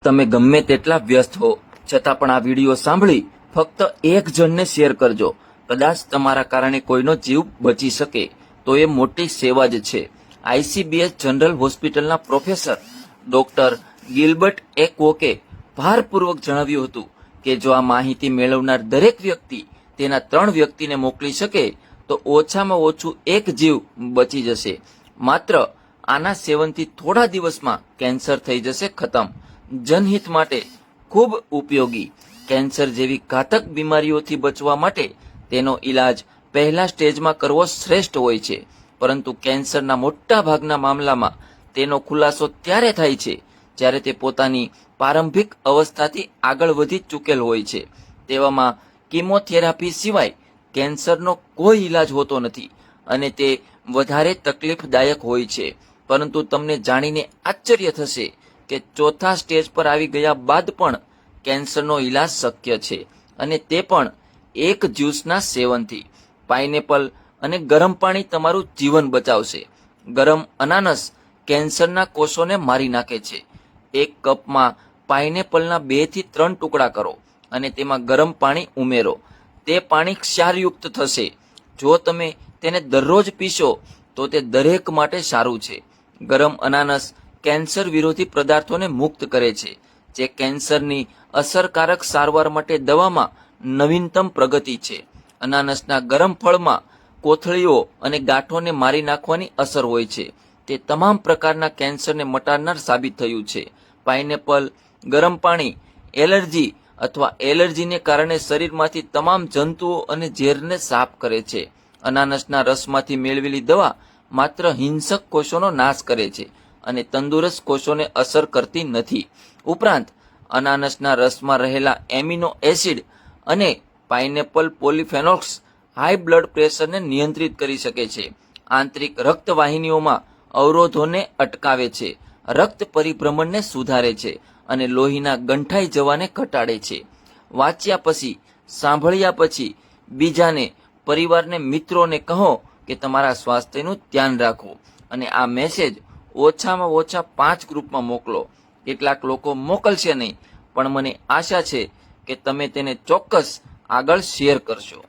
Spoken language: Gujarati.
તમે ગમે તેટલા વ્યસ્ત હો છતાં પણ આ વિડીયો સાંભળી ફક્ત એક જણને શેર કરજો. કદાચ તમારા કારણે કોઈનો જીવ બચી શકે તો એ મોટી સેવા જ છે. ICBS જનરલ હોસ્પિટલના પ્રોફેસર ડોક્ટર ગિલબર્ટ એ કોકે ભારપૂર્વક જણાવ્યું હતું કે જો આ માહિતી મેળવનાર દરેક વ્યક્તિ તેના 3 વ્યક્તિને મોકલી શકે તો ઓછામાં ઓછું એક જીવ બચી જશે. માત્ર આના સેવનથી થોડા દિવસમાં કેન્સર થઈ જશે ખતમ. જનહિત માટે ખૂબ ઉપયોગી. કેન્સર જેવી ઘાતક બીમારીઓથી બચવા માટે તેનો ઈલાજ પહેલા સ્ટેજમાં કરવો શ્રેષ્ઠ હોય છે, પરંતુ કેન્સરના મોટા ભાગના મામલામાં તેનો ખુલાસો ત્યારે થાય છે જ્યારે તે પોતાની પ્રારંભિક અવસ્થાથી આગળ વધી ચૂકેલ હોય છે. તેવામાં કીમોથેરાપી સિવાય કેન્સરનો કોઈ ઈલાજ હોતો નથી અને તે વધારે તકલીફદાયક હોય છે. પરંતુ તમને જાણીને આશ્ચર્ય થશે કે ચોથા સ્ટેજ પર આવી ગયા બાદ પણ કેન્સરનો ઈલાજ શક્ય છે, અને તે પણ એક જ્યુસના સેવનથી. પાઇનેપલ અને ગરમ પાણી તમારું જીવન બચાવશે. ગરમ અનાનસ કેન્સરના કોષોને મારી નાખે છે. એક કપમાં પાઇનેપલના 2 થી 3 ટુકડા કરો અને તેમાં ગરમ પાણી ઉમેરો. તે પાણી ક્ષારયુક્ત થશે. જો તમે તેને દરરોજ પીશો તો તે દરેક માટે સારું છે. ગરમ અનાનસ કેન્સર વિરોધી પદાર્થોને મુક્ત કરે છે, જે કેન્સરની અસરકારક સારવાર માટે દવામાં નવીનતમ પ્રગતિ છે. અનાનસના ગરમ ફળમાં કોથળીઓ અને ગાંઠોને મારી નાખવાની અસર હોય છે. તે તમામ પ્રકારના કેન્સરને મટાડનાર સાબિત થયું છે. પાઇનેપલ ગરમ પાણી એલર્જી અથવા એલર્જીને કારણે શરીરમાંથી તમામ જંતુઓ અને ઝેરને સાફ કરે છે. અનાનસના રસમાંથી મેળવેલી દવા માત્ર હિંસક કોષોનો નાશ કરે છે અને તંદુરસ્ત કોષોને અસર કરતી નથી. ઉપરાંત અનાનસના રસમાં રહેલા એમિનો એસિડ અને પાઇનેપલ પોલિફેનોલ્સ હાઈ બ્લડ પ્રેશરને નિયંત્રિત કરી શકે છે. આંતરિક રક્તવાહિનીઓમાં અવરોધોને અટકાવે છે, રક્ત પરિભ્રમણને સુધારે છે અને લોહીના ગંઠાઈ જવાને ઘટાડે છે. વાંચ્યા પછી, સાંભળ્યા પછી બીજાને, પરિવારને, મિત્રોને કહો કે તમારા સ્વાસ્થ્યનું ધ્યાન રાખો અને આ મેસેજ ઓછામાં ઓછા 5 ગ્રુપમાં મોકલો. કેટલાક લોકો મોકલશે નહીં, પણ મને આશા છે કે તમે તેને ચોક્કસ આગળ શેર કરશો.